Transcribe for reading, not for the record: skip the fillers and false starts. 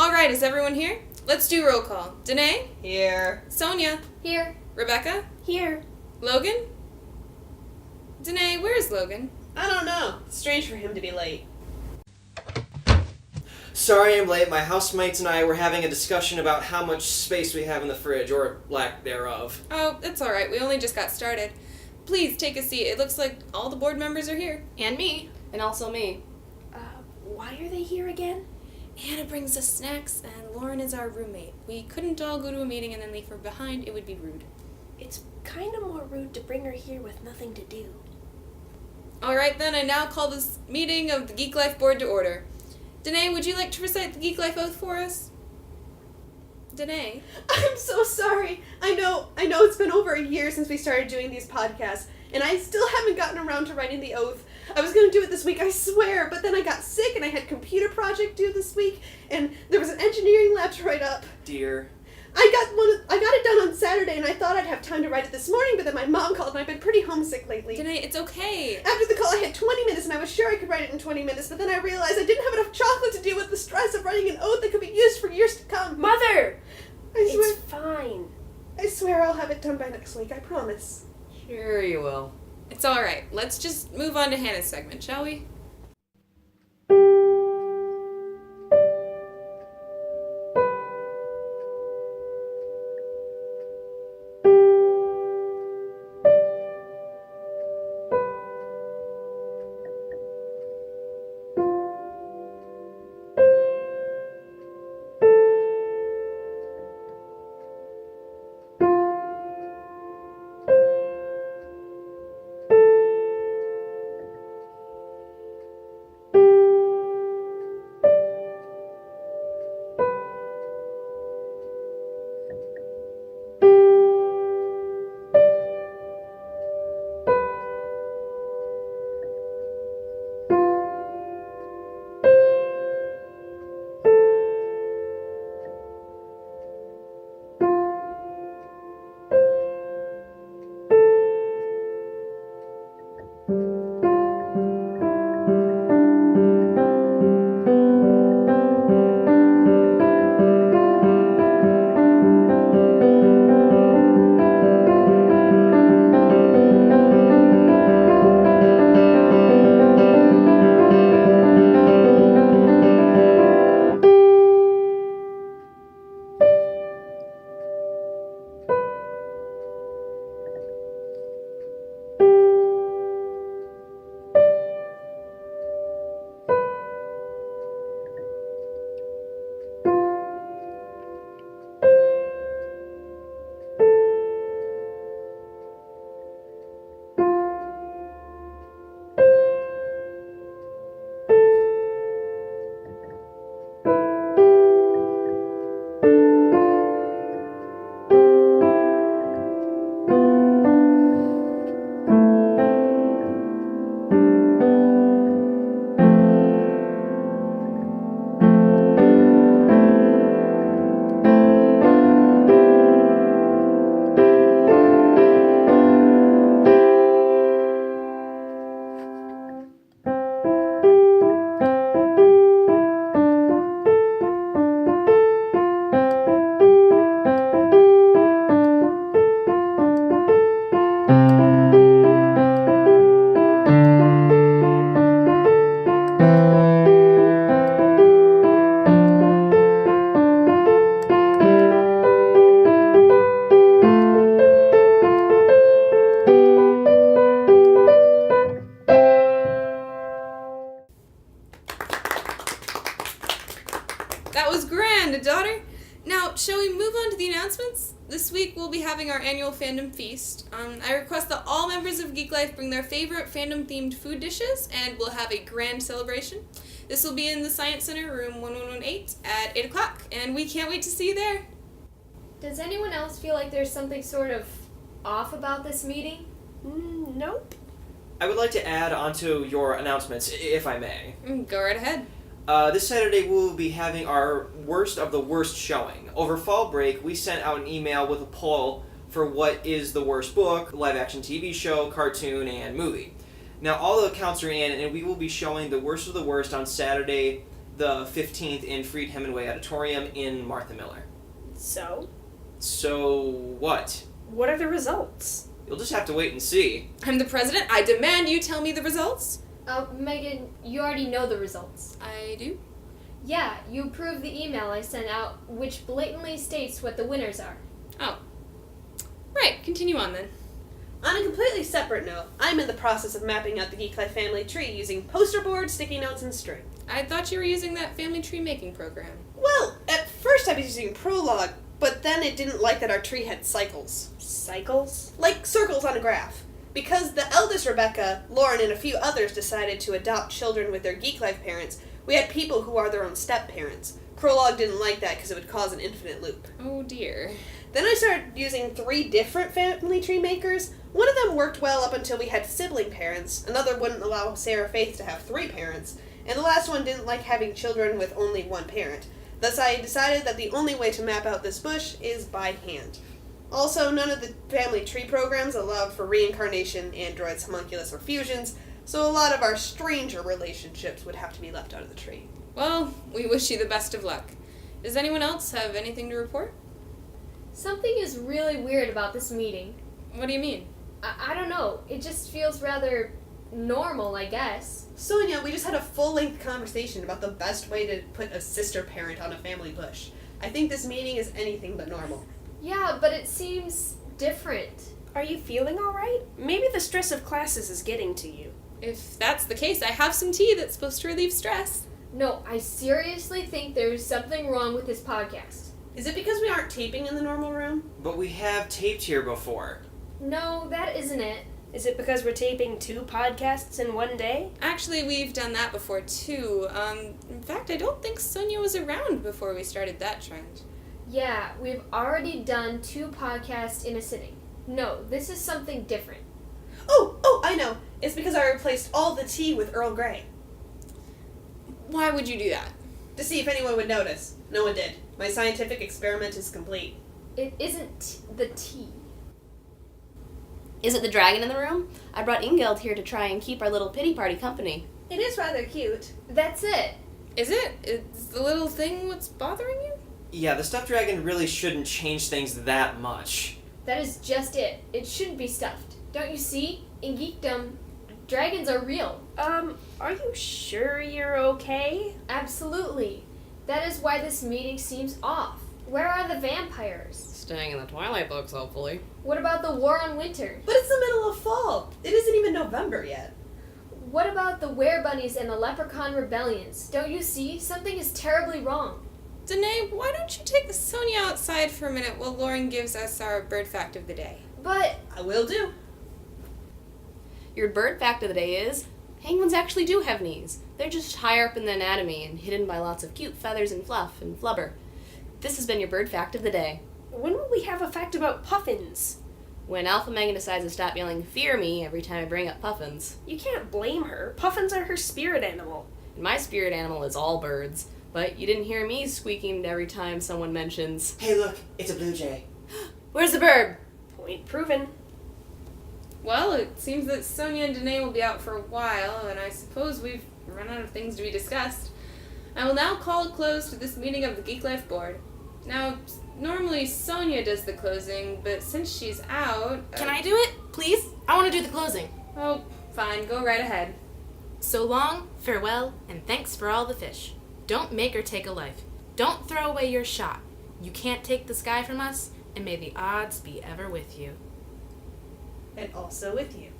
Alright, is everyone here? Let's do roll call. Danae? Here. Sonia? Here. Rebecca? Here. Logan? Danae, where is Logan? I don't know. It's strange for him to be late. Sorry I'm late. My housemates and I were having a discussion about how much space we have in the fridge, or lack thereof. Oh, it's alright. We only just got started. Please, take a seat. It looks like all the board members are here. And me. And also me. Why are they here again? Anna brings us snacks, and Lauren is our roommate. We couldn't all go to a meeting and then leave her behind. It would be rude. It's kind of more rude to bring her here with nothing to do. Alright then, I now call this meeting of the Geek Life Board to order. Danae, would you like to recite the Geek Life Oath for us? Danae? I'm so sorry. I know it's been over a year since we started doing these podcasts, and I still haven't gotten around to writing the oath. I was going to do it this week, I swear, but then I got sick and I had computer project due this week, and there was an engineering lab to write up. Dear. I got it done on Saturday, and I thought I'd have time to write it this morning, but then my mom called, and I've been pretty homesick lately. Danae, it's okay. After the call, I had 20 minutes, and I was sure I could write it in 20 minutes, but then I realized I didn't have enough chocolate to deal with the stress of writing an oath that could be used for years to come. Mother! I It's fine. swear I'll have it done by next week, I promise. Sure you will. It's alright. Let's just move on to Hannah's segment, shall we? That was grand, daughter. Now, shall we move on to the announcements? This week we'll be having our annual fandom feast. I request that all members of Geek Life bring their favorite fandom-themed food dishes, and we'll have a grand celebration. This will be in the Science Center, room 1118, at 8 o'clock, and we can't wait to see you there. Does anyone else feel like there's something sort of off about this meeting? Nope. I would like to add onto your announcements, if I may. Go right ahead. This Saturday we'll be having our worst of the worst showing. Over fall break, we sent out an email with a poll for what is the worst book, live-action TV show, cartoon, and movie. Now all the accounts are in, and we will be showing the worst of the worst on Saturday, the 15th in Freed Hemingway Auditorium in Martha Miller. So, So what? what are the results? You'll just have to wait and see. I'm the president. I demand you tell me the results. Megan, you already know the results. I do. Yeah, you approved the email I sent out, which blatantly states what the winners are. Oh. Right, continue on then. On a completely separate note, I'm in the process of mapping out the Geek Life family tree using poster boards, sticky notes, and string. I thought you were using that family tree making program. Well, at first I was using Prologue, but then it didn't like that our tree had cycles. Cycles? Like circles on a graph. Because the eldest Rebecca, Lauren, and a few others decided to adopt children with their Geek Life parents, we had people who are their own step-parents. Prologue didn't like that because it would cause an infinite loop. Oh dear. Then I started using 3 different family tree makers. One of them worked well up until we had sibling parents, another wouldn't allow Sarah Faith to have 3 parents, and the last one didn't like having children with only 1 parent. Thus I decided that the only way to map out this bush is by hand. Also, none of the family tree programs allowed for reincarnation, androids, homunculus, or fusions, so a lot of our stranger relationships would have to be left out of the tree. Well, we wish you the best of luck. Does anyone else have anything to report? Something is really weird about this meeting. What do you mean? I don't know. It just feels rather normal, I guess. Sonia, we just had a full-length conversation about the best way to put a sister parent on a family bush. I think this meeting is anything but normal. Yeah, but it seems different. Are you feeling alright? Maybe the stress of classes is getting to you. If that's the case, I have some tea that's supposed to relieve stress. No, I seriously think there's something wrong with this podcast. Is it because we aren't taping in the normal room? But we have taped here before. No, that isn't it. Is it because we're taping 2 podcasts in one day? Actually, we've done that before too. In fact, I don't think Sonia was around before we started that trend. Yeah, we've already done 2 podcasts in a sitting. No, this is something different. Oh, I know. It's because I replaced all the tea with Earl Grey. Why would you do that? To see if anyone would notice. No one did. My scientific experiment is complete. It isn't the tea. Is it the dragon in the room? I brought Ingeld here to try and keep our little pity party company. It is rather cute. That's it. Is it? Is the little thing what's bothering you? Yeah, the stuffed dragon really shouldn't change things that much. That is just it. It shouldn't be stuffed. Don't you see? In Geekdom, dragons are real. Are you sure you're okay? Absolutely. That is why this meeting seems off. Where are the vampires? Staying in the Twilight books, hopefully. What about the War on Winter? But it's the middle of fall. It isn't even November yet. What about the Werebunnies and the Leprechaun rebellions? Don't you see? Something is terribly wrong. Danae, why don't you take Sonia outside for a minute while Lauren gives us our bird fact of the day? But I will do. Your bird fact of the day is, penguins actually do have knees. They're just higher up in the anatomy and hidden by lots of cute feathers and fluff and flubber. This has been your bird fact of the day. When will we have a fact about puffins? When Alpha Megan decides to stop yelling "fear me" every time I bring up puffins. You can't blame her. Puffins are her spirit animal. And my spirit animal is all birds. But you didn't hear me squeaking every time someone mentions, Hey look, it's a blue jay. "Where's the bird?" Point proven. Well, it seems that Sonia and Danae will be out for a while, and I suppose we've run out of things to be discussed. I will now call a close to this meeting of the Geek Life Board. Now, normally Sonia does the closing, but since she's out... Can I do it? Please? I want to do the closing. Oh, fine, go right ahead. So long, farewell, and thanks for all the fish. Don't make or take a life. Don't throw away your shot. You can't take the sky from us, and may the odds be ever with you. And also with you.